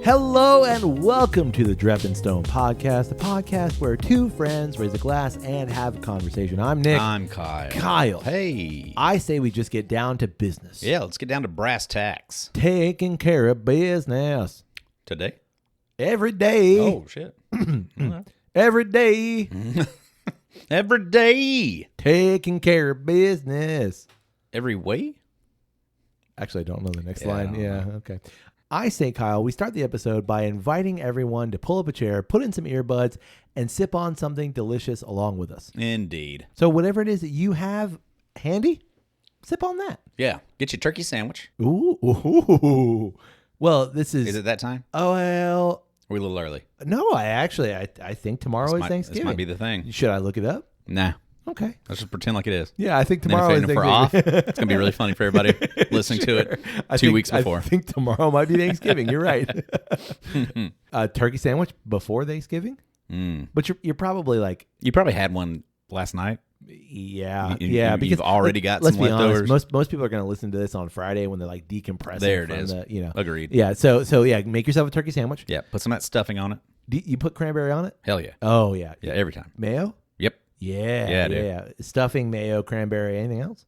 Hello and welcome to the Drept and Stone podcast, the podcast where two friends raise a glass and have a conversation. I'm Nick. I'm Kyle. Kyle. Hey. I say we just get down to business. Yeah, let's get down to brass tacks. Taking care of business. Today? Every day. Oh, shit. Every day. Every day. Taking care of business. Every way? Actually, I don't know the next Yeah, I line. don't Yeah, know. okay. I say, Kyle, we start the episode by inviting everyone to pull up a chair, put in some earbuds, and sip on something delicious along with us. Indeed. So whatever it is that you have handy, sip on that. Yeah. Get your turkey sandwich. Ooh. Well, this is... Is it that time? Oh, well... Or are we a little early? No, I think tomorrow is Thanksgiving. This might be the thing. Should I look it up? Nah. Okay. Let's just pretend like it is. Yeah, I think And then tomorrow is if we're off, Thanksgiving. it's going to be really funny for everybody listening to it 2 weeks before. I think tomorrow might be Thanksgiving. You're right. Turkey sandwich before Thanksgiving? But you're probably like... You probably had one last night. Yeah. Because you've already got let's some be leftovers. honest, most people are going to listen to this on Friday when they're like decompressing. There it from is. The, Agreed. Yeah. So yeah, make yourself a turkey sandwich. Yeah. Put some of that stuffing on it. Do you put cranberry on it? Hell yeah. Oh yeah. Yeah, every time. Mayo? Yep. Yeah. dude. Yeah. Stuffing, mayo, cranberry, anything else?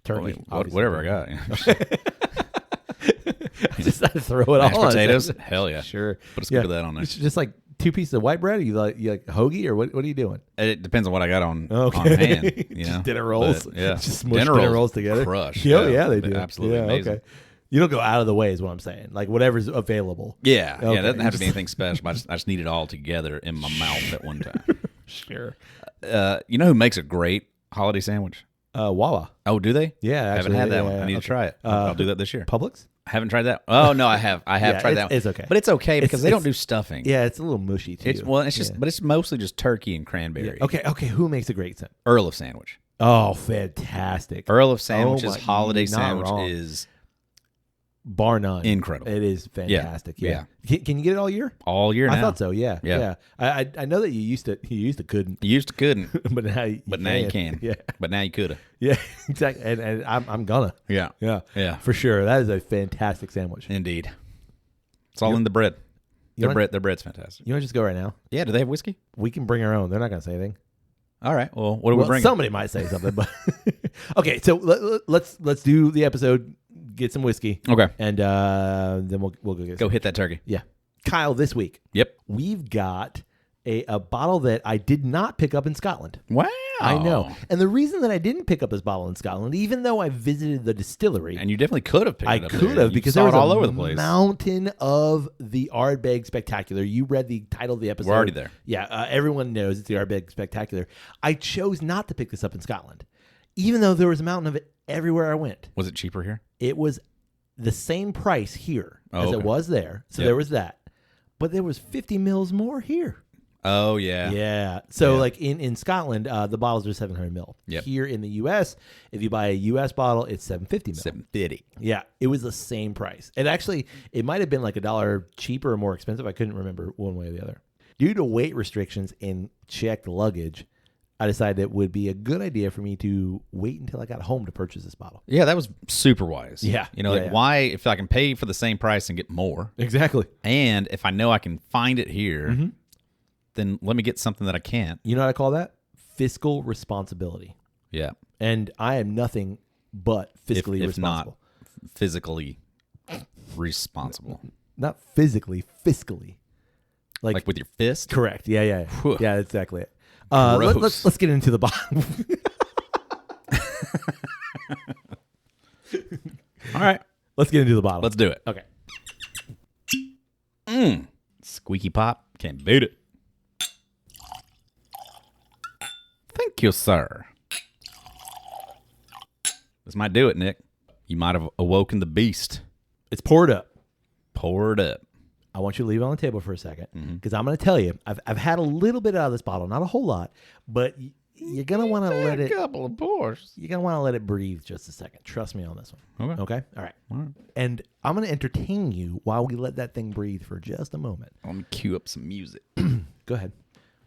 Turkey. Whatever I got. I just throw it Mashed all on. potatoes? Hell yeah. Sure. Put a scoop of that on there. It's just like 2 pieces of white bread. Or you like hoagie or what are you doing? It depends on what I got on Okay. hand. You know? Just dinner rolls. But, yeah. Just smush dinner rolls together. Crush. Yeah, they do. Absolutely yeah, amazing. Okay. You don't go out of the way is what I'm saying. Like whatever's available. Yeah. Okay. It doesn't have to be anything special. I just need it all together in my mouth at one time. Sure. You know who makes a great holiday sandwich? Wawa. Oh, do they? Yeah, I haven't actually, had that yeah, one. I need to try it. I'll do that this year. Publix? I haven't tried that. Oh, no, I have. I have tried that one. It's okay. But it's okay because they It's- don't do stuffing. Yeah, it's a little mushy too. But it's mostly just turkey and cranberry. Yeah. Okay. Who makes a great sandwich? Earl of Sandwich. Oh, fantastic. Earl of Sandwich's my- holiday not sandwich wrong. is Bar none. incredible. It is fantastic. Yeah. Can you get it all year? All year now. I thought so. Yeah. Yeah. I know that you used to couldn't, You used to couldn't, but now you can. Yeah. But now you coulda. Yeah. Exactly. And I'm gonna. Yeah. Yeah. Yeah. For sure. That is a fantastic sandwich. Indeed. It's all in the bread. You want- Their bread's fantastic. You want to just go right now? Yeah. Do they have whiskey? We can bring our own. They're not gonna say anything. All right. Well, what do we Well, bring? somebody might say something, but okay. So let's do the episode. Get some whiskey. Okay. And then we'll go get Go some. hit that turkey. Yeah. Kyle, this week Yep. we've got a bottle that I did not pick up in Scotland. Wow. I know. And the reason that I didn't pick up this bottle in Scotland, even though I visited the distillery, And you definitely could have picked I it up. could there. have You because saw there was it all a over the place. mountain of the Ardbeg Spectacular. You read the title of the episode. We're already there. Yeah, everyone knows it's the Ardbeg Spectacular. I chose not to pick this up in Scotland, even though there was a mountain of it everywhere I went. Was it cheaper here? It was the same price here Oh, as it okay. was there. So Yep. there was that. But there was 50 mils more here. Oh yeah. Yeah. So Yeah. like in Scotland, the bottles are 700 mil. Yep. Here in the U.S., if you buy a U.S. bottle, it's 750 mil. 750. Yeah, it was the same price. And actually, it might have been like $1 cheaper or more expensive. I couldn't remember one way or the other. Due to weight restrictions and checked luggage, I decided it would be a good idea for me to wait until I got home to purchase this bottle. Yeah, that was super wise. Yeah. You know, Yeah, like yeah. why if I can pay for the same price and get more, Exactly. and if I know I can find it here, Mm-hmm. then let me get something that I can't. You know what I call that? Fiscal responsibility. Yeah. And I am nothing but fiscally if responsible. not physically responsible. Not physically, fiscally. Like with your fist? Correct. Yeah. Whew. Yeah, that's exactly it. Gross. Let's get into the bottle. All right. Let's get into the bottle. Let's do it. Okay. Squeaky pop. Can't beat it. Thank you, sir. This might do it, Nick. You might have awoken the beast. It's poured up. Pour it up. I want you to leave it on the table for a second because I'm going to tell you, I've had a little bit out of this bottle, not a whole lot, but you're going to want to let it. A couple of pours. You're going to want to let it breathe just a second. Trust me on this one. Okay. Okay? All right. And I'm going to entertain you while we let that thing breathe for just a moment. Let me cue up some music. Go ahead.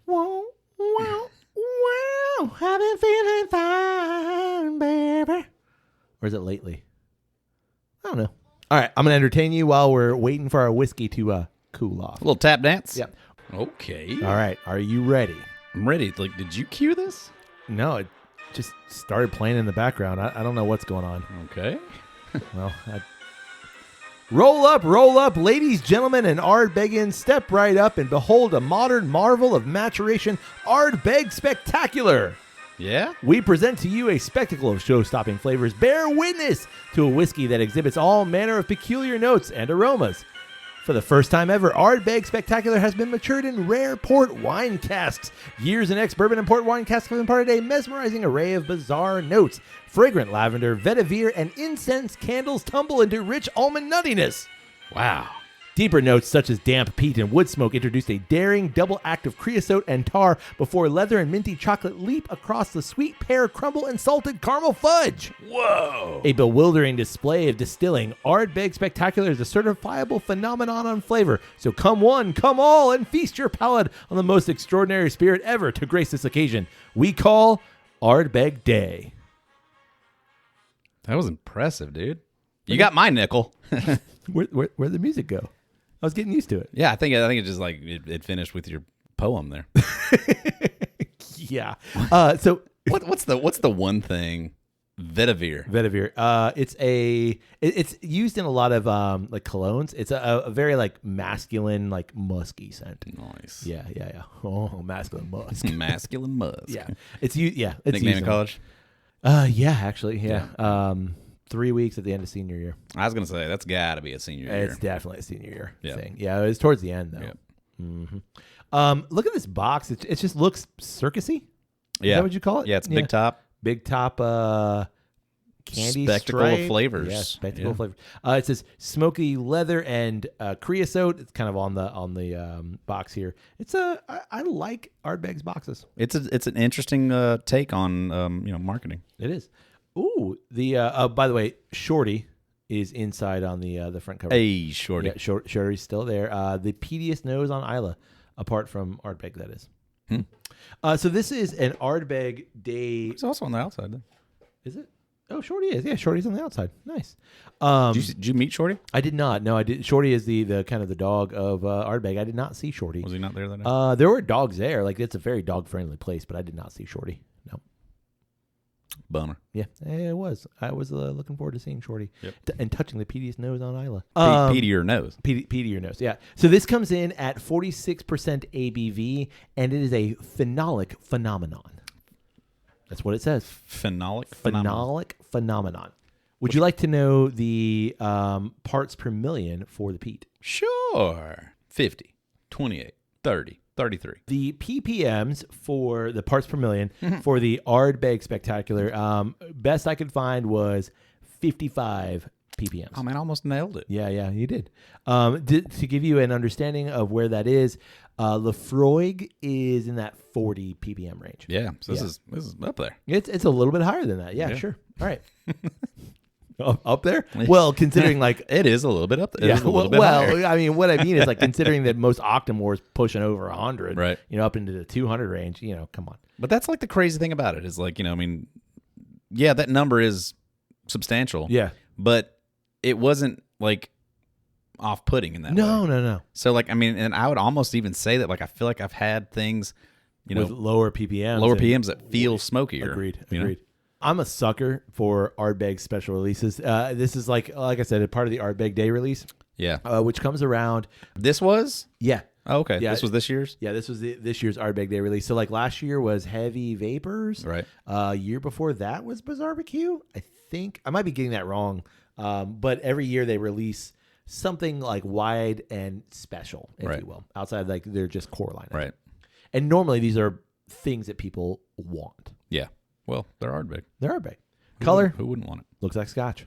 Wow, wow, wow. I've been feeling fine, baby. Or is it lately? I don't know. All right. I'm going to entertain you while we're waiting for our whiskey to cool off. A little tap dance? Yep. Okay. All right. Are you ready? I'm ready. Like, did you cue this? No, it just started playing in the background. I don't know what's going on. Okay. Well, roll up, ladies, gentlemen, and Ardbegians. Step right up and behold a modern marvel of maturation, Ardbeg Spectacular. Yeah? We present to you a spectacle of show-stopping flavors. Bear witness to a whiskey that exhibits all manner of peculiar notes and aromas. For the first time ever, Ardbeg Spectacular has been matured in rare port wine casks. Years in ex-bourbon and port wine casks have imparted a mesmerizing array of bizarre notes. Fragrant lavender, vetiver, and incense candles tumble into rich almond nuttiness. Wow. Deeper notes such as damp peat and wood smoke introduced a daring double act of creosote and tar before leather and minty chocolate leap across the sweet pear crumble and salted caramel fudge. Whoa. A bewildering display of distilling, Ardbeg Spectacular is a certifiable phenomenon on flavor. So come one, come all, and feast your palate on the most extraordinary spirit ever to grace this occasion. We call Ardbeg Day. That was impressive, dude. You got my nickel. Where'd the music go? I was getting used to it. Yeah, I think it just like it finished with your poem there. Yeah. So what's the one thing? Vetiver. It's used in a lot of like colognes. It's a very like masculine, like musky scent. Nice. Yeah. Oh, masculine musk. Masculine musk. Yeah. It's It's Nickname in college? Yeah, actually, yeah. 3 weeks at the end of senior year. I was gonna say that's got to be a senior year. It's definitely a senior year thing. Yeah, it was towards the end though. Yep. Mm-hmm. Look at this box. It just looks circusy. Yeah. Is that what you call it? Yeah, it's big top. Big top. Candy spectacle stripe. of flavors. Yeah, spectacle of flavors. It says smoky leather and creosote. It's kind of on the box here. It's I like Ardbeg's boxes. It's an interesting take on marketing. It is. Ooh, the by the way, Shorty is inside on the front cover. Hey, Shorty. Yeah, Shorty's still there. The peatiest nose on Isla, apart from Ardbeg, that is. So this is an Ardbeg Day. It's also on the outside, then. Is it? Oh, Shorty is. Yeah, Shorty's on the outside. Nice. Did you meet Shorty? I did not. No, I did. Shorty is the kind of the dog of Ardbeg. I did not see Shorty. Was he not there that night? There were dogs there. Like, it's a very dog-friendly place, but I did not see Shorty. No. Bummer. Yeah, it was. I was looking forward to seeing Shorty and touching the peatiest nose on Isla. Peatier nose. Peatier nose, yeah. So this comes in at 46% ABV, and it is a phenolic phenomenon. That's what it says. Phenolic phenomenon. Would you like to know the parts per million for the peat? Sure. 50, 28, 30. 33. The ppms for the parts per million for the Ardbeg Spectacular, best I could find was 55 ppms. Oh, man, I almost nailed it. Yeah, you did. To give you an understanding of where that is, Lefroy is in that 40 ppm range. Yeah, so this is up there. It's a little bit higher than that. Yeah. Sure. All right. Up there? Well, considering like it is a little bit up there. Yeah, it is a little bit higher. I mean, what I mean is like considering that most Octomores pushing over 100, right? Up into the 200 range. Come on. But that's like the crazy thing about it is like that number is substantial. Yeah, but it wasn't like off-putting in that way. No. So like and I would almost even say that like I feel like I've had things, with lower ppms, that feel smokier. Agreed. I'm a sucker for Ardbeg special releases. This is like I said, a part of the Ardbeg Day release. Yeah. Which comes around. This was? Yeah. Oh, okay. Yeah. This was this year's? Yeah, this was this year's Ardbeg Day release. So like last year was Heavy Vapors. Right. Year before that was Bizarre Barbecue. I think I might be getting that wrong. But every year they release something like wide and special, if you will, outside of like their just core lineup. Right. And normally these are things that people want. Yeah. Well, they're Ardbeg. They're Ardbeg. Color? Who wouldn't want it? Looks like Scotch.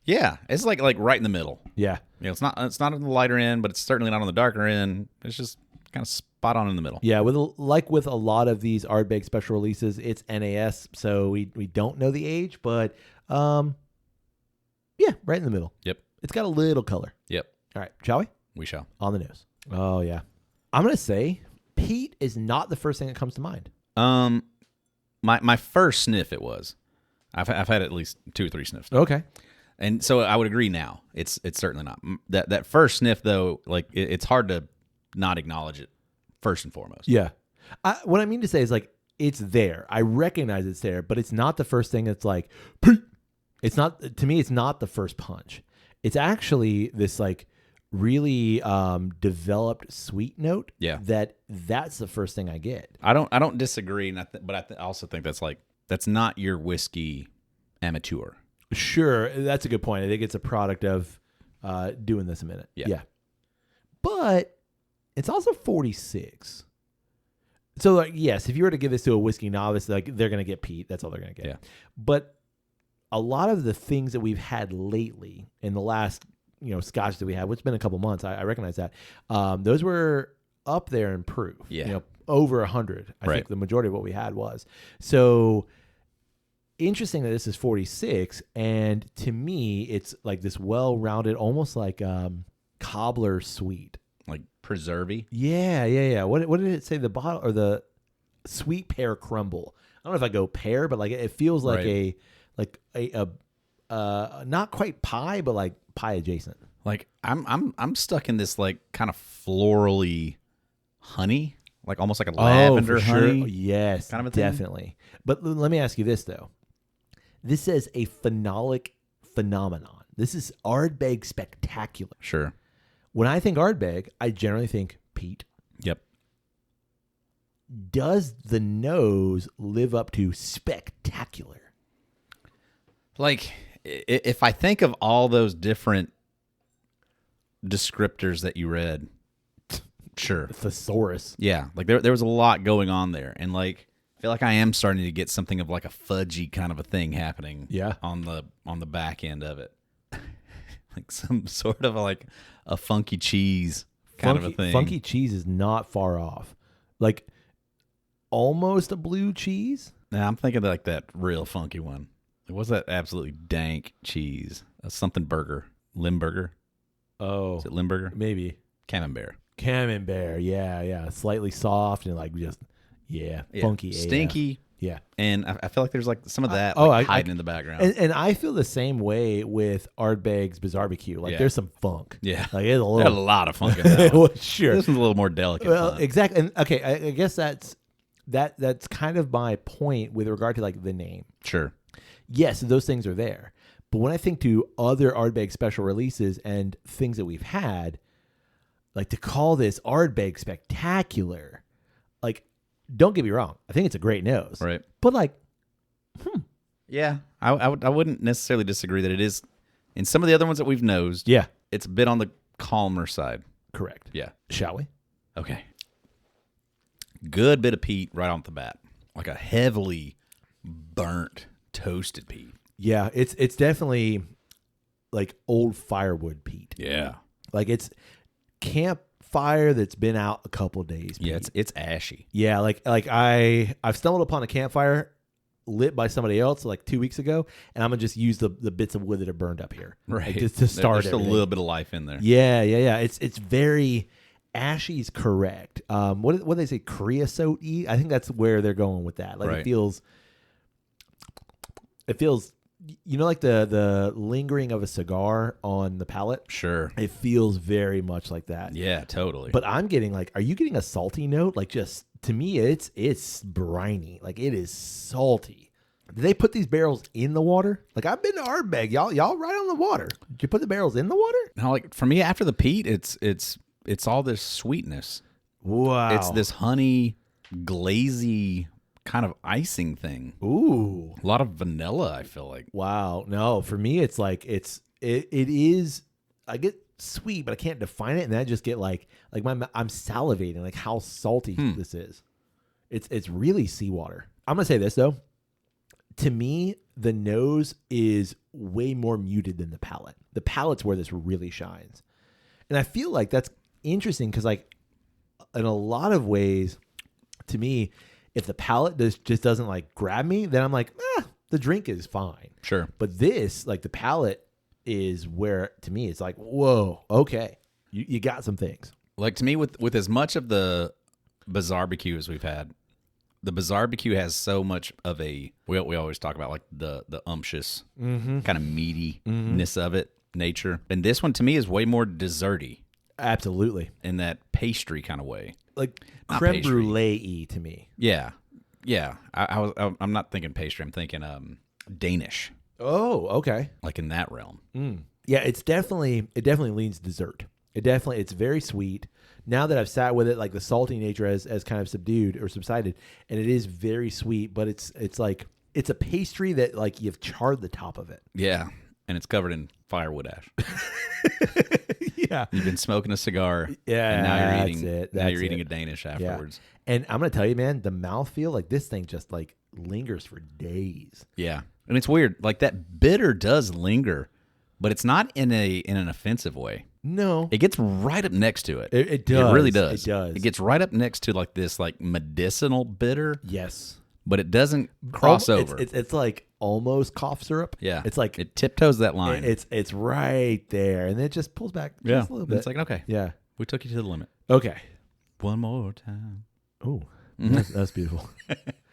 Yeah, it's like right in the middle. Yeah. It's not on the lighter end, but it's certainly not on the darker end. It's just kind of spot on in the middle. Yeah, with a lot of these Ardbeg special releases, it's NAS, so we don't know the age, but right in the middle. Yep. It's got a little color. Yep. All right, shall we? We shall. On the nose. Oh yeah. I'm gonna say peat is not the first thing that comes to mind. My first sniff it was. I've had at least 2 or 3 sniffs. Okay. And so I would agree now. It's certainly not. That first sniff, though, like it's hard to not acknowledge it first and foremost. Yeah. What I mean to say is like, it's there. I recognize it's there, but it's not the first thing that's like, Pee! It's not, to me, it's not the first punch. It's actually this like really developed sweet note. Yeah. That's the first thing I get. I don't disagree, but I also think that's not your whiskey amateur. Sure, that's a good point. I think it's a product of doing this a minute. Yeah. But it's also 46. So, like, yes, if you were to give this to a whiskey novice, like they're going to get peat. That's all they're going to get. Yeah. But a lot of the things that we've had lately in the last, scotch that we had, which has been a couple months, I recognize that. Those were up there in proof. Yeah. Over 100. I think the majority of what we had was. So interesting that this is 46, and to me, it's like this well-rounded, almost like cobbler sweet, like preservey. Yeah. What did it say? The bottle or the sweet pear crumble? I don't know if I go pear, but like it feels like a not quite pie, but like pie adjacent. Like I'm stuck in this like kind of florally honey, like almost like a lavender honey. Sure. Yes, kind of a thing. Definitely. But let me ask you this though. This says a phenolic phenomenon. This is Ardbeg spectacular. Sure. When I think Ardbeg, I generally think peat. Yep. Does the nose live up to spectacular? Like, if I think of all those different descriptors that you read, sure. Thesaurus. Yeah. Like, there was a lot going on there. And, like, I feel like I am starting to get something of like a fudgy kind of a thing happening on the back end of it. Like some sort of like a funky cheese kind of a thing. Funky cheese is not far off. Like almost a blue cheese. Nah, I'm thinking like that real funky one. What's that absolutely dank cheese? Something burger. Limburger. Oh. Is it Limburger? Maybe. Camembert. Yeah. Slightly soft and like just funky. Stinky. Yeah. And I feel like there's like some of that hiding in the background. And I feel the same way with Ardbeg's Bizarre-BQ. Like there's some funk. Yeah. Like there's a lot of funk in that one. Well, sure. This one's a little more delicate. Well, funk. exactly. And okay, I guess that's kind of my point with regard to like the name. Sure. Yes, those things are there. But when I think to other Ardbeg special releases and things that we've had, like to call this Ardbeg spectacular, like don't get me wrong, I think it's a great nose. Right. But like, yeah, I wouldn't necessarily disagree that it is. In some of the other ones that we've nosed, yeah, it's a bit on the calmer side. Correct. Yeah. Shall we? Okay. Good bit of peat right off the bat, like a heavily burnt, toasted peat. Yeah, it's definitely like old firewood peat. Yeah. Like it's campfire that's been out a couple of days. Peat. Yeah, it's ashy. Yeah, like I've stumbled upon a campfire lit by somebody else like 2 weeks ago, and I'm gonna just use the bits of wood that are burned up here, right? Like, just to start. There's a little bit of life in there. Yeah. It's very ashy is correct. What do they say? Creosote-y? I think that's where they're going with that. Like right. it feels, like the lingering of a cigar on the palate. Sure. It feels very much like that. Yeah, totally. But I'm getting like, are you getting a salty note? Like just to me, it's briny. Like it is salty. Did they put these barrels in the water? Like I've been to Ardbeg. Y'all right on the water. Did you put the barrels in the water? No, like for me, after the peat, it's all this sweetness. Wow. It's this honey, glazy kind of icing thing. Ooh. A lot of vanilla, I feel like. Wow. No, for me it's like it is I get sweet, but I can't define it, and then I just get like I'm salivating like how salty this is. It's really seawater. I'm going to say this though. To me, the nose is way more muted than the palate. The palate's where this really shines. And I feel like that's interesting because like in a lot of ways, to me, if the palate just doesn't like grab me, then I'm like, the drink is fine. Sure. But this, like the palate is where, to me, it's like, whoa, okay. You got some things. Like to me, with as much of the Bizarre-BQ as we've had, the Bizarre-BQ has so much of a, we always talk about like the umptious kind of meatiness of it, nature. And this one to me is way more desserty. Absolutely. In that pastry kind of way. Like not creme pastry. brulee to me. Yeah. Yeah. I'm not thinking pastry. I'm thinking Danish. Oh, okay. Like in that realm. Yeah, it definitely leans dessert. It's very sweet. Now that I've sat with it, like the salty nature has kind of subdued or subsided, and it is very sweet, but it's like it's a pastry that like you've charred the top of it. Yeah, and it's covered in firewood ash. Yeah, you've been smoking a cigar. Yeah, and now you're eating a Danish afterwards. Yeah. And I'm gonna tell you, man, the mouthfeel, like this thing just like lingers for days. Yeah, and it's weird. Like that bitter does linger, but it's not in an offensive way. No. It gets right up next to it. It does. It really does. It does. It gets right up next to like this like medicinal bitter. Yes. But it doesn't cross over. It's like almost cough syrup. Yeah. It's like it tiptoes that line. It's right there. And then it just pulls back just a little bit. It's like, okay. Yeah. We took you to the limit. Okay. One more time. Oh, that's beautiful.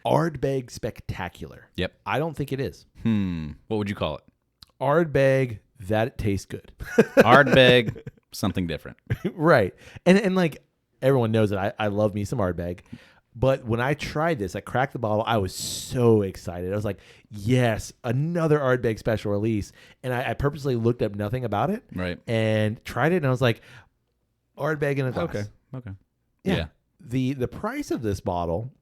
Ardbeg Spectacular. Yep. I don't think it is. What would you call it? Ardbeg that it tastes good. Ardbeg, something different. Right. And like everyone knows that I love me some Ardbeg. But when I tried this, I cracked the bottle. I was so excited. I was like, yes, another Ardbeg special release. And I purposely looked up nothing about it. Right. And tried it. And I was like, Ardbeg in a glass. Okay. Yeah. The price of this bottle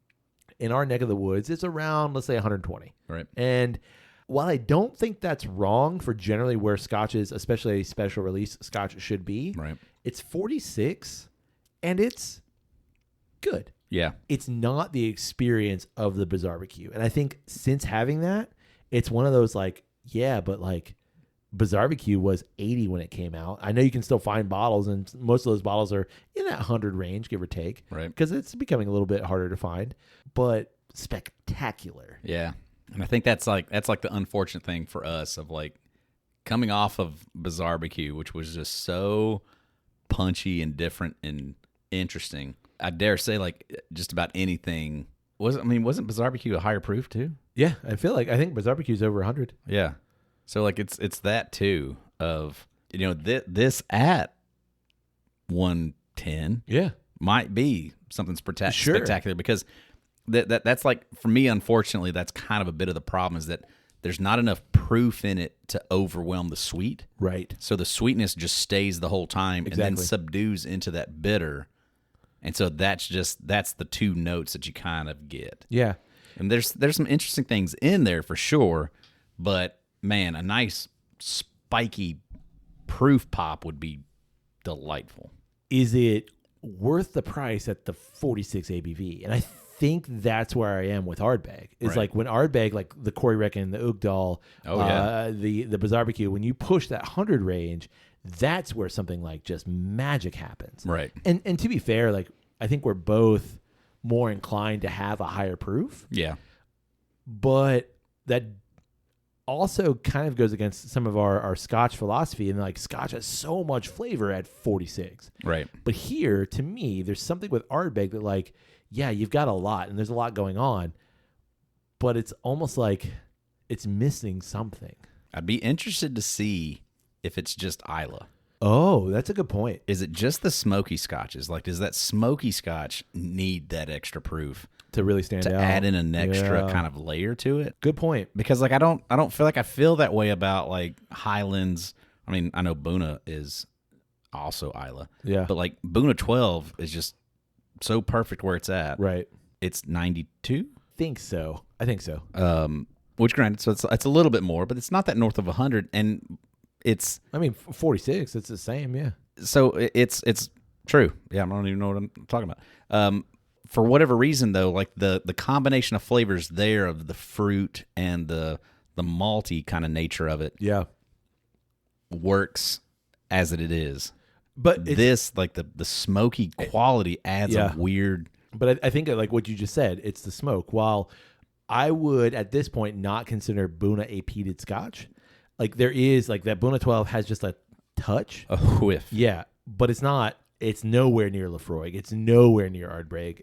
in our neck of the woods is around, let's say, 120. Right. And while I don't think that's wrong for generally where scotches, especially a special release scotch, should be, right, it's 46 and it's good. Yeah. It's not the experience of the Bizarre-BQ. And I think since having that, it's one of those like, yeah, but like Bizarre-BQ was 80 when it came out. I know you can still find bottles, and most of those bottles are in that 100 range, give or take. Right. Because it's becoming a little bit harder to find. But spectacular. Yeah. And I think that's like the unfortunate thing for us of like coming off of Bizarre-BQ, which was just so punchy and different and interesting. I dare say like just about anything. Wasn't Bizarre-BQ a higher proof too? Yeah, I think Bizarre-BQ is over 100. Yeah. So like it's that too of, you know, this at 110 might be something spectacular because that's like, for me, unfortunately, that's kind of a bit of the problem is that there's not enough proof in it to overwhelm the sweet. Right. So the sweetness just stays the whole time and then subdues into that bitter. And so that's the two notes that you kind of get. Yeah. And there's some interesting things in there for sure, but man, a nice spiky proof pop would be delightful. Is it worth the price at the 46 ABV? And I think that's where I am with Ardbeg. It's like when Ardbeg, like the Corey Reckon, the Oakdal, the Bizarre-BQ, when you push that 100 range, that's where something like just magic happens. Right. And to be fair, like I think we're both more inclined to have a higher proof. Yeah. But that also kind of goes against some of our Scotch philosophy, and like Scotch has so much flavor at 46. Right. But here, to me, there's something with Ardbeg that like, yeah, you've got a lot and there's a lot going on, but it's almost like it's missing something. I'd be interested to see if it's just Isla. Oh, that's a good point. Is it just the smoky scotches? Like, does that smoky scotch need that extra proof to really stand out? To add in an extra kind of layer to it? Good point. Because like I don't feel like I feel that way about like Highlands. I mean, I know Boona is also Isla. Yeah. But like Boona 12 is just so perfect where it's at. Right. It's 92? I think so. Which granted, so it's a little bit more, but it's not that north of 100, and it's 46. It's the same, yeah. So it's true. Yeah, I don't even know what I'm talking about. For whatever reason, though, like the combination of flavors there of the fruit and the malty kind of nature of it, works as it is. But this, like the smoky quality, adds a weird. But I think like what you just said, it's the smoke. While I would at this point not consider Boona a peated Scotch. Like there is like that Boona 12 has just a touch, a whiff. Yeah, but it's not. It's nowhere near Lefroy. It's nowhere near Ardbeg.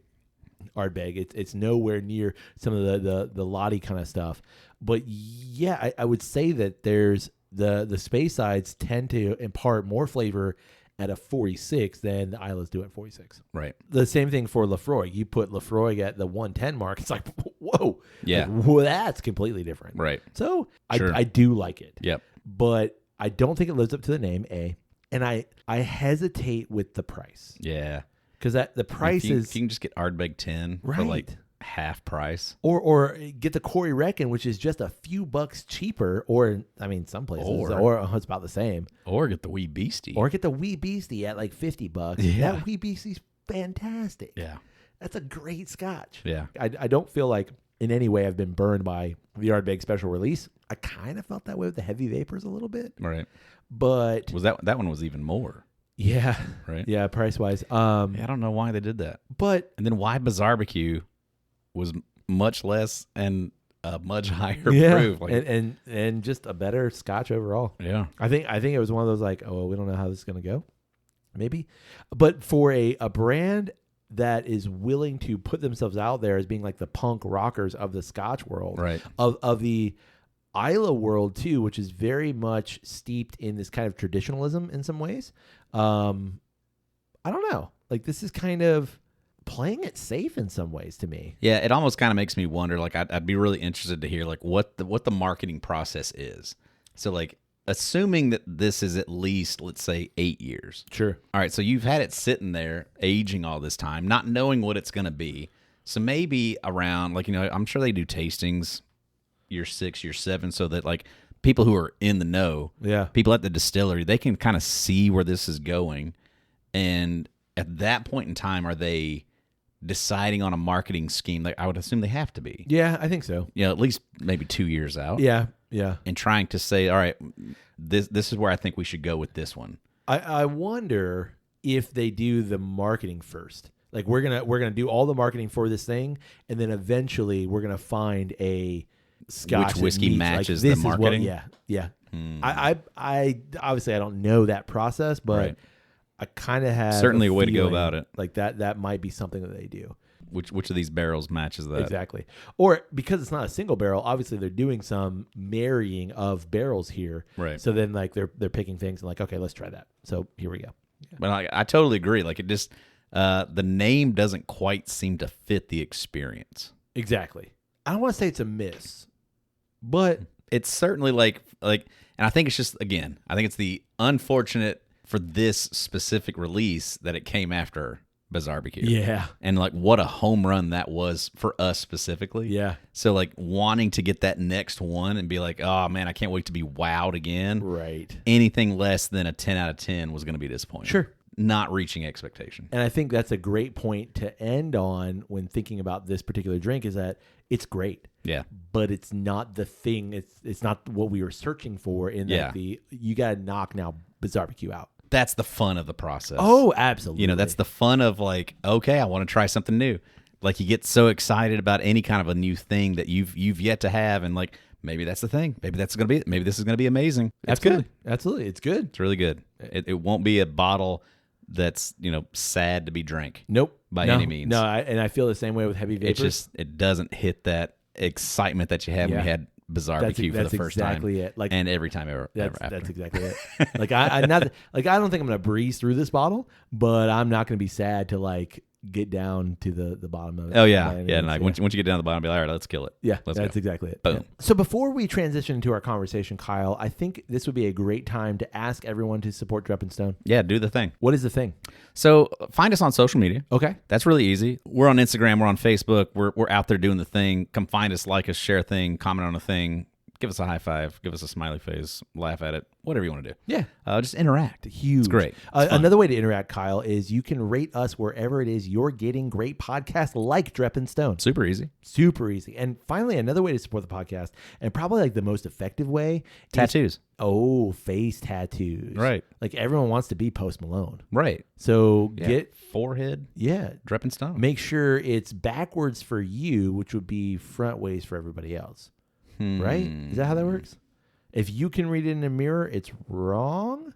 Ardbeg. It's nowhere near some of the Lottie kind of stuff. But yeah, I would say that there's the Speyside tend to impart more flavor at a 46 than the Islays do at 46. Right. The same thing for Lefroy. You put Lefroy at the 110 mark, it's like, whoa. Yeah. Like, well, that's completely different. Right. So Sure. I do like it. Yep. But I don't think it lives up to the name, A. And I hesitate with the price. Yeah. Because the price if you, is... If you can just get Ardbeg 10 for like half price. Or get the Corey Reckon, which is just a few bucks cheaper, or, I mean, some places, or it's about the same. Or get the Wee Beastie. Or get the Wee Beastie at like $50. Yeah. That Wee Beastie's fantastic. Yeah. That's a great scotch. Yeah. I don't feel like in any way I've been burned by the Ardbeg special release. I kind of felt that way with the Heavy Vapors a little bit. Right. But... Was that one was even more. Yeah. Right. Yeah, price-wise. I don't know why they did that. But... And then why Barbecue was much less and a much higher proof, like, and just a better scotch overall. Yeah, I think it was one of those like, oh, we don't know how this is going to go, maybe. But for a brand that is willing to put themselves out there as being like the punk rockers of the scotch world, right, of the Isla world too, which is very much steeped in this kind of traditionalism in some ways. I don't know, like this is kind of playing it safe in some ways to me. Yeah, it almost kind of makes me wonder, like I'd be really interested to hear like what the marketing process is. So like assuming that this is at least, let's say, 8 years. Sure. All right, so you've had it sitting there aging all this time, not knowing what it's going to be. So maybe around, like, I'm sure they do tastings year 6, year 7, so that like people who are in the know, people at the distillery, they can kind of see where this is going. And at that point in time, are they deciding on a marketing scheme? Like I would assume they have to be. Yeah, I think so. At least maybe 2 years out. Yeah. And trying to say, all right, this is where I think we should go with this one. I wonder if they do the marketing first. Like we're gonna do all the marketing for this thing, and then eventually we're gonna find a scotch which whiskey matches like, the marketing. Yeah. I obviously I don't know that process, but right. I kind of have certainly a way to go about it. Like that might be something that they do. Which of these barrels matches that? Exactly. Or because it's not a single barrel, obviously they're doing some marrying of barrels here. Right. So then like they're picking things and like, okay, let's try that. So here we go. Yeah. But I totally agree. Like it just the name doesn't quite seem to fit the experience. Exactly. I don't want to say it's a miss, but it's certainly like and I think it's just, again, I think it's the unfortunate for this specific release that it came after Barbecue. Yeah. And like what a home run that was for us specifically. Yeah. So like wanting to get that next one and be like, oh man, I can't wait to be wowed again. Right. Anything less than a 10 out of 10 was going to be disappointing. Sure. Not reaching expectation. And I think that's a great point to end on when thinking about this particular drink, is that it's great. Yeah. But it's not the thing. It's not what we were searching for in that you got to knock now Barbecue out. That's the fun of the process. Oh, absolutely. That's the fun of like, okay, I want to try something new. Like you get so excited about any kind of a new thing that you've yet to have, and like maybe that's the thing. Maybe that's gonna be it. Maybe this is gonna be amazing. It's good. Absolutely, it's good. It's really good. It won't be a bottle that's sad to be drank. Nope, by any means. No, and I feel the same way with Heavy Vapors. It doesn't hit that excitement that you had when you had Barbecue for the first time. That's exactly it. Like, and every time ever after. That's exactly it. Like I don't think I'm gonna breeze through this bottle, but I'm not gonna be sad to like get down to the bottom of it. Oh yeah, yeah. And like once you get down to the bottom, be like, all right, let's kill it. Yeah, that's exactly it. Boom. Yeah. So before we transition into our conversation, Kyle, I think this would be a great time to ask everyone to support Drep and Stone. Yeah, do the thing. What is the thing? So find us on social media. Okay, that's really easy. We're on Instagram. We're on Facebook. We're out there doing the thing. Come find us, like us, share a thing, comment on a thing. Give us a high five. Give us a smiley face. Laugh at it. Whatever you want to do. Yeah. Just interact. Huge. It's great. Another way to interact, Kyle, is you can rate us wherever it is you're getting great podcasts like Drep and Stone. Super easy. Super easy. And finally, another way to support the podcast, and probably like the most effective way. Tattoos. Face tattoos. Right. Like everyone wants to be Post Malone. Right. So get forehead. Yeah. Drep and Stone. Make sure it's backwards for you, which would be front ways for everybody else. Right? Is that how that works? If you can read it in a mirror, it's wrong.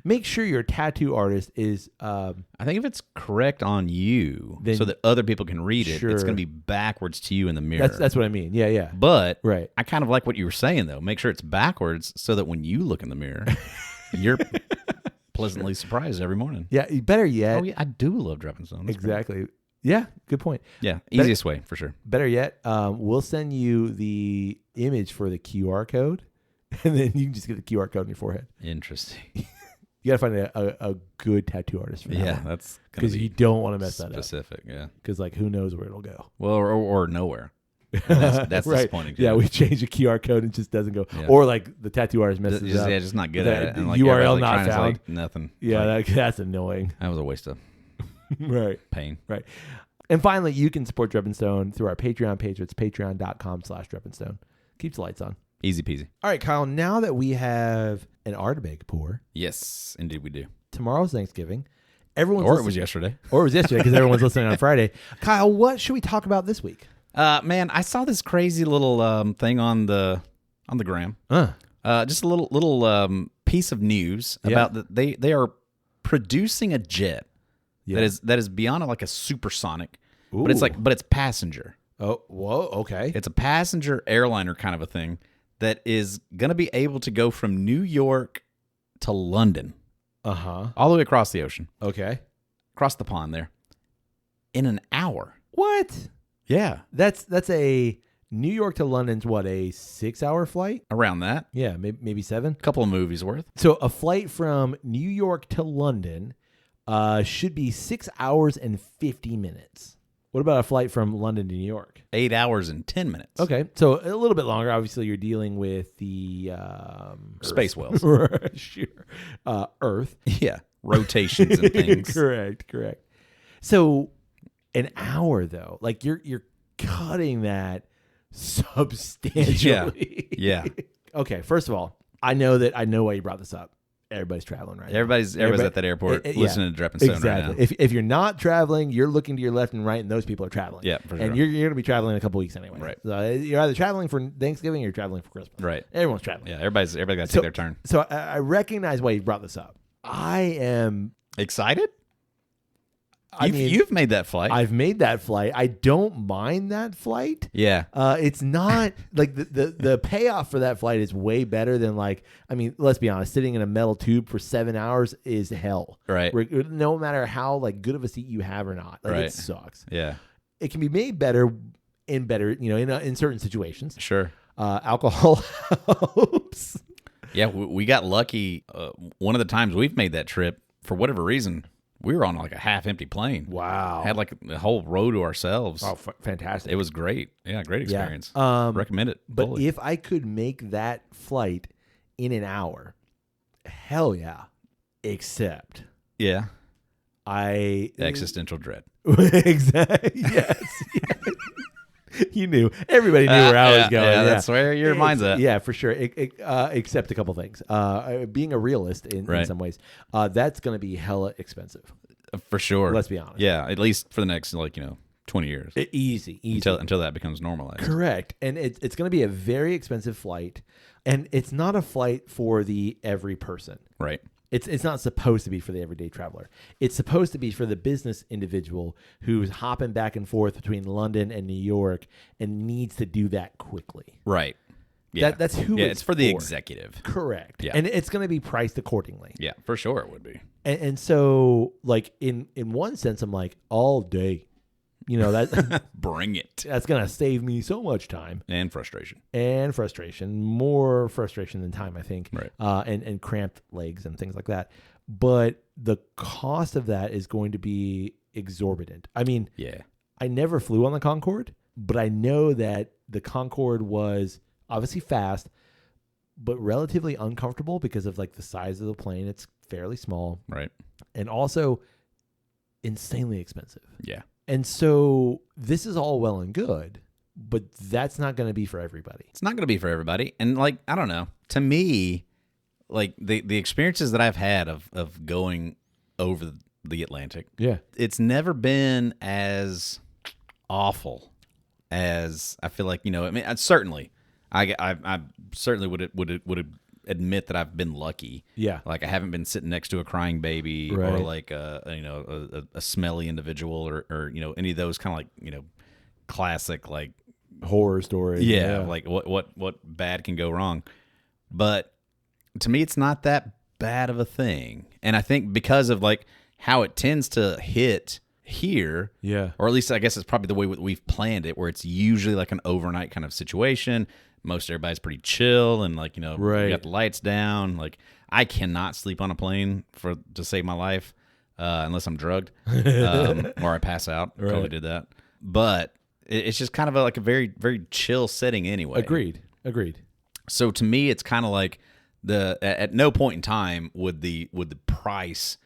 Make sure your tattoo artist is. I think if it's correct on you, so that other people can read it, it's going to be backwards to you in the mirror. That's what I mean. Yeah, yeah. But right. I kind of like what you were saying though. Make sure it's backwards so that when you look in the mirror, you're pleasantly surprised every morning. Yeah. Better yet. Oh yeah, I do love Dropping Stone. That's exactly. Great. Yeah. Good point. Yeah. Easiest way for sure. Better yet, we'll send you the image for the QR code, and then you can just get the QR code on your forehead. Interesting. You got to find a good tattoo artist for that. Yeah, that's because you don't want to mess that up. Specific, yeah. Because like who knows where it'll go. Well, or nowhere. That's right. disappointing. Yeah, we change the QR code and it just doesn't go. Yeah. Or like the tattoo artist messes up. Yeah, just not good at it. And like URL not found. Like nothing. Yeah, like, that's annoying. That was a waste of right pain. Right. And finally, you can support Dropping Stone through our Patreon page. It's patreon.com/DroppingStone. Keeps the lights on. Easy peasy. All right, Kyle, now that we have an Ardbeg pour. Yes, indeed we do. Tomorrow's Thanksgiving. It was yesterday. Or it was yesterday because everyone's listening on Friday. Kyle, what should we talk about this week? Man, I saw this crazy little thing on the gram. Just a little piece of news about that they are producing a jet that is beyond like a supersonic, but it's passenger. Oh, whoa, okay. It's a passenger airliner kind of a thing that is going to be able to go from New York to London. All the way across the ocean. Okay. Across the pond there. In an hour. What? Yeah. That's a New York to London's what, a 6-hour flight? Around that. Yeah, maybe 7. A couple of movies worth. So a flight from New York to London should be 6 hours and 50 minutes. What about a flight from London to New York? 8 hours and 10 minutes. Okay, so a little bit longer. Obviously, you're dealing with the space whales. Sure. Earth. Yeah, rotations and things. Correct. So an hour though, like you're cutting that substantially. Yeah. Okay, first of all, I know why you brought this up. Everybody's traveling right now. Everybody's at that airport listening to Dropping Stone right now. If you're not traveling, you're looking to your left and right, and those people are traveling. Yeah, for sure. And you're going to be traveling in a couple weeks anyway. Right. So you're either traveling for Thanksgiving or you're traveling for Christmas. Right. Everyone's traveling. Yeah, everybody's got to take their turn. So I recognize why you brought this up. I am excited. You've made that flight. I've made that flight. I don't mind that flight. Yeah. It's not like the payoff for that flight is way better than let's be honest, sitting in a metal tube for 7 hours is hell. Right. No matter how good of a seat you have or not. Right. It sucks. Yeah. It can be made better, in certain situations. Sure. Alcohol helps. Yeah, we got lucky. One of the times we've made that trip, for whatever reason, we were on like a half-empty plane. Wow. Had like a whole row to ourselves. Oh, fantastic. It was great. Yeah, great experience. Yeah. Recommend it. But fully. if I could make that flight in an hour, hell yeah. Except. Yeah. Existential dread. Exactly. Yes. You knew. Everybody knew where I was going. Yeah, that's where your mind's at. Yeah, for sure. Except a couple things. Being a realist in some ways, that's going to be hella expensive. For sure. Let's be honest. Yeah, at least for the next 20 years. Easy. Until that becomes normalized. Correct. And it's going to be a very expensive flight, and it's not a flight for the every person. Right. It's not supposed to be for the everyday traveler. It's supposed to be for the business individual who's hopping back and forth between London and New York and needs to do that quickly. Right. Yeah. That's who it's for the executive. Correct. Yeah. And it's going to be priced accordingly. Yeah, for sure it would be. And so, in one sense, I'm like, all day. That bring it. That's going to save me so much time. And frustration. More frustration than time, I think. Right. And cramped legs and things like that. But the cost of that is going to be exorbitant. I mean, yeah. I never flew on the Concorde, but I know that the Concorde was obviously fast, but relatively uncomfortable because of the size of the plane. It's fairly small. Right. And also insanely expensive. Yeah. And so this is all well and good, but that's not going to be for everybody. It's not going to be for everybody. And I don't know. To me, the experiences that I've had of going over the Atlantic, it's never been as awful as I feel like, I mean, certainly I certainly would have admit that I've been lucky. Yeah. Like I haven't been sitting next to a crying baby Right. or like a smelly individual or any of those kind of like classic like horror stories. Yeah, like what bad can go wrong. But to me, it's not that bad of a thing. And I think because of like how it tends to hit here, or at least I guess it's probably the way we've planned it, where it's usually like an overnight kind of situation. Most everybody's pretty chill and like, we got the lights down. Like I cannot sleep on a plane to save my life unless I'm drugged or I pass out. Right. Totally did that. But it's just kind of like a very, very chill setting anyway. Agreed. So to me, it's kind of like at no point in time would the price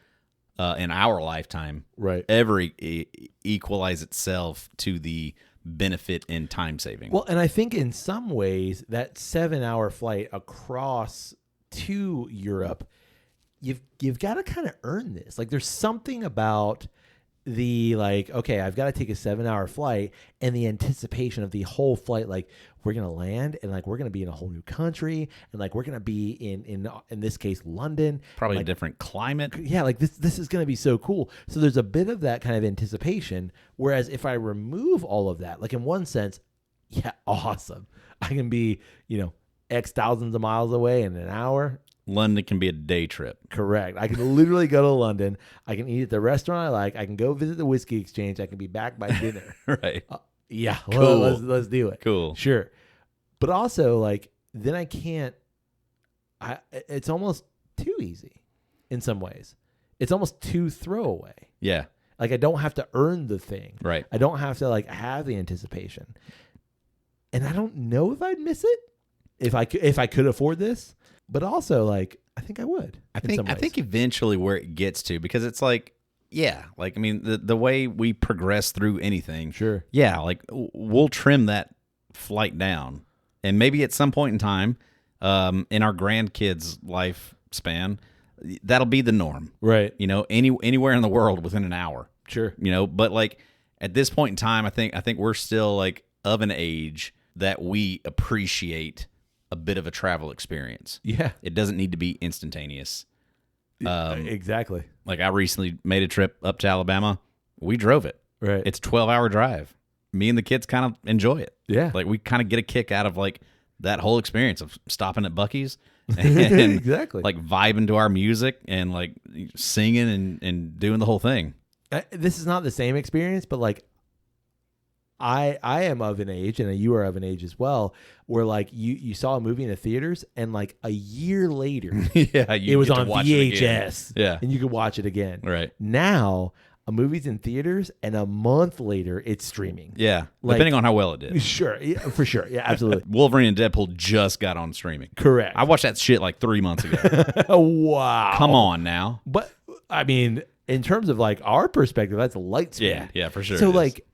in our lifetime ever equalize itself to the benefit in time saving. Well, and I think in some ways that 7-hour flight across to Europe, you've got to kind of earn this. Like there's something about the like, okay, I've got to take a 7-hour flight and the anticipation of the whole flight, like we're going to land and like we're going to be in a whole new country and like we're going to be in this case London, probably like, a different climate. Yeah, like this is going to be so cool. So there's a bit of that kind of anticipation, whereas if I remove all of that, like in one sense, yeah, awesome. I can be, X thousands of miles away in an hour. London can be a day trip. Correct. I can literally go to London. I can eat at the restaurant I like. I can go visit the whiskey exchange. I can be back by dinner. Right. Yeah. Cool. Well, let's do it. Cool. Sure. But also, like, then I can't. It's almost too easy in some ways. It's almost too throwaway. Yeah. Like, I don't have to earn the thing. Right. I don't have to, like, have the anticipation. And I don't know if I'd miss it if I could afford this. But also, like, I think I would. I think eventually where it gets to, because it's like, yeah, like, I mean, the way we progress through anything. Sure. Yeah, like, we'll trim that flight down. And maybe at some point in time, in our grandkids' lifespan, that'll be the norm. Right. Anywhere in the world within an hour. Sure. But, like, at this point in time, I think we're still, like, of an age that we appreciate a bit of a travel experience. Yeah. It doesn't need to be instantaneous. Exactly. Like I recently made a trip up to Alabama. We drove it. Right. It's a 12-hour drive. Me and the kids kind of enjoy it. Yeah. Like we kind of get a kick out of like that whole experience of stopping at Buc-ee's and exactly. like vibing to our music and like singing and doing the whole thing. This is not the same experience, but like I am of an age, and you are of an age as well, where like you saw a movie in the theaters, and like a year later, it was on VHS, and you could watch it again. Right now, a movie's in theaters, and a month later, it's streaming. Yeah, like, depending on how well it did. Sure, yeah, for sure, yeah, absolutely. Wolverine and Deadpool just got on streaming. Correct. I watched that shit like 3 months ago. Wow, come on now. But I mean, in terms of like our perspective, that's a light speed. Yeah, for sure. So like.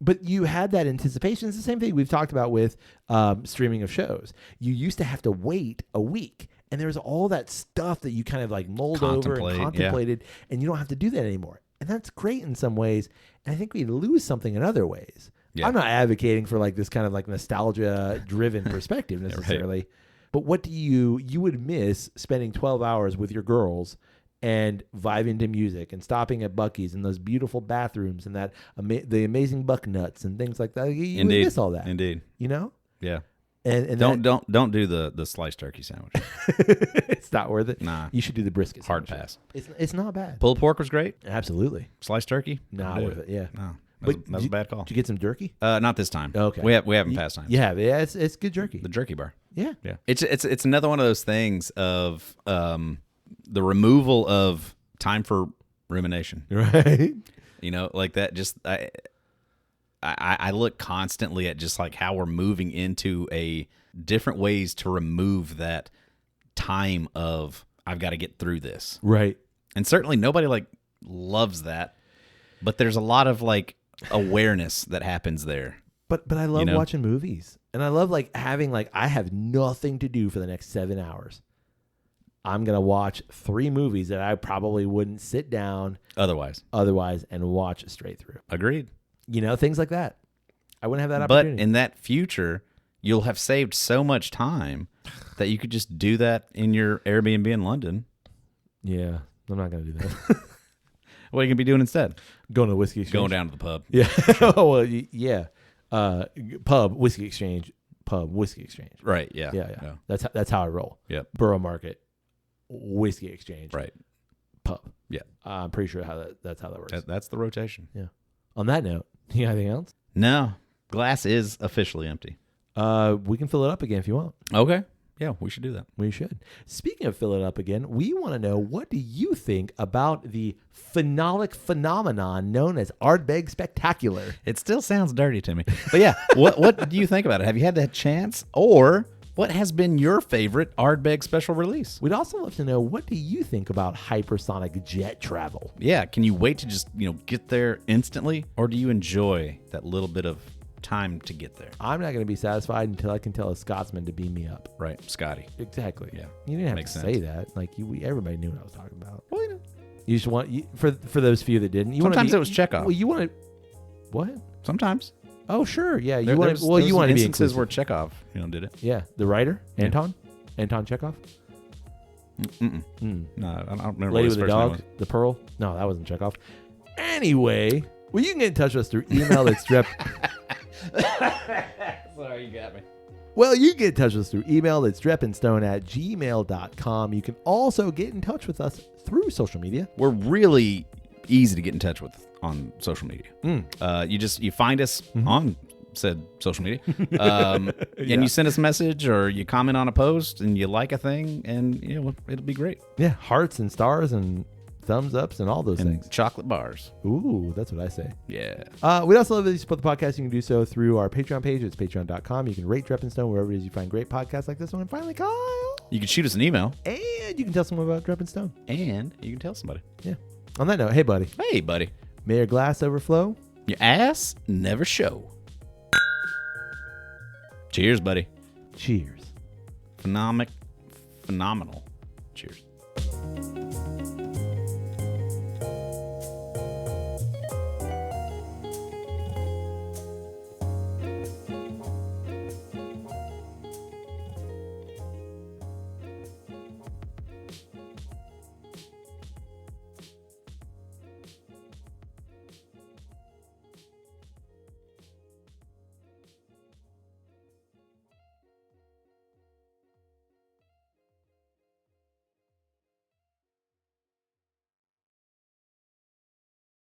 But you had that anticipation. It's the same thing we've talked about with streaming of shows. You used to have to wait a week, and there's all that stuff that you kind of like mulled over and contemplated, and you don't have to do that anymore. And that's great in some ways, and I think we lose something in other ways. Yeah. I'm not advocating for like this kind of like nostalgia-driven perspective necessarily, right. But what do you would miss spending 12 hours with your girls and vibing to music and stopping at Buc-ee's and those beautiful bathrooms and that the amazing buck nuts and things like that. You would miss all that. Indeed. Yeah. And don't do the sliced turkey sandwich. It's not worth it. Nah. You should do the brisket. Hard sandwich. pass. It's not bad. Pulled pork was great. Absolutely. Sliced turkey? Not worth it. Yeah. No. That was a bad call. Did you get some jerky? Not this time. Okay. We haven't passed time. You have. Yeah, it's good jerky. The jerky bar. Yeah. Yeah. It's another one of those things of the removal of time for rumination. Right. Like that just I look constantly at just like how we're moving into a different ways to remove that time of I've got to get through this. Right. And certainly nobody like loves that, but there's a lot of like awareness that happens there. But I love watching movies, and I love like having like I have nothing to do for the next 7 hours. I'm going to watch 3 movies that I probably wouldn't sit down otherwise and watch straight through. Agreed. Things like that. I wouldn't have that opportunity. But in that future, you'll have saved so much time that you could just do that in your Airbnb in London. Yeah, I'm not going to do that. What are you going to be doing instead? Going to the whiskey exchange. Going down to the pub. Yeah. Well, yeah. Pub, whiskey exchange. Pub, whiskey exchange. Right, yeah. Yeah. That's how I roll. Yep. Borough Market, whiskey exchange. Right. Pub. Yeah. I'm pretty sure that's how that works. That's the rotation. Yeah. On that note, you got anything else? No. Glass is officially empty. We can fill it up again if you want. Okay. Yeah, we should do that. We should. Speaking of fill it up again, we want to know, what do you think about the phenolic phenomenon known as Ardbeg Spectacular? It still sounds dirty to me. But yeah, what do you think about it? Have you had that chance? Or what has been your favorite Ardbeg special release? We'd also love to know, what do you think about hypersonic jet travel? Yeah, can you wait to just, get there instantly? Or do you enjoy that little bit of time to get there? I'm not going to be satisfied until I can tell a Scotsman to beam me up. Right, Scotty. Exactly. Yeah, you didn't have makes to sense. say that. Like everybody knew what I was talking about. Well, you just want for those few that didn't. Sometimes it was Chekhov. Well, you want to what? Sometimes. Oh, sure. Yeah, you want to. Well, you want to be instances inclusive. where Chekhov, did it. Yeah, the writer Yeah. Anton Chekhov. No, I don't remember. Lady what his with the first name dog, was. the pearl. No, that wasn't Chekhov. Anyway, well, you can get in touch with us through email. It's Drep. Sorry, you got me. Well, you can get in touch with us through email. It's drepandstone@gmail.com. You can also get in touch with us through social media. We're really easy to get in touch with on social media. You find us on said social media, and you send us a message or you comment on a post and you like a thing, and it'll be great. Yeah, hearts and stars and thumbs ups and all those And things. chocolate bars. Ooh, that's what I say. Yeah. We'd also love if you support the podcast. You can do so through our Patreon page. It's patreon.com. You can rate Drep and Stone wherever it is you find great podcasts like this one. And finally, Kyle. You can shoot us an email. And you can tell someone about Drep and Stone. And you can tell somebody. Yeah. On that note, hey, buddy. Hey, buddy. May your glass overflow. Your ass never show. Cheers, buddy. Cheers. Phenomenal. Cheers.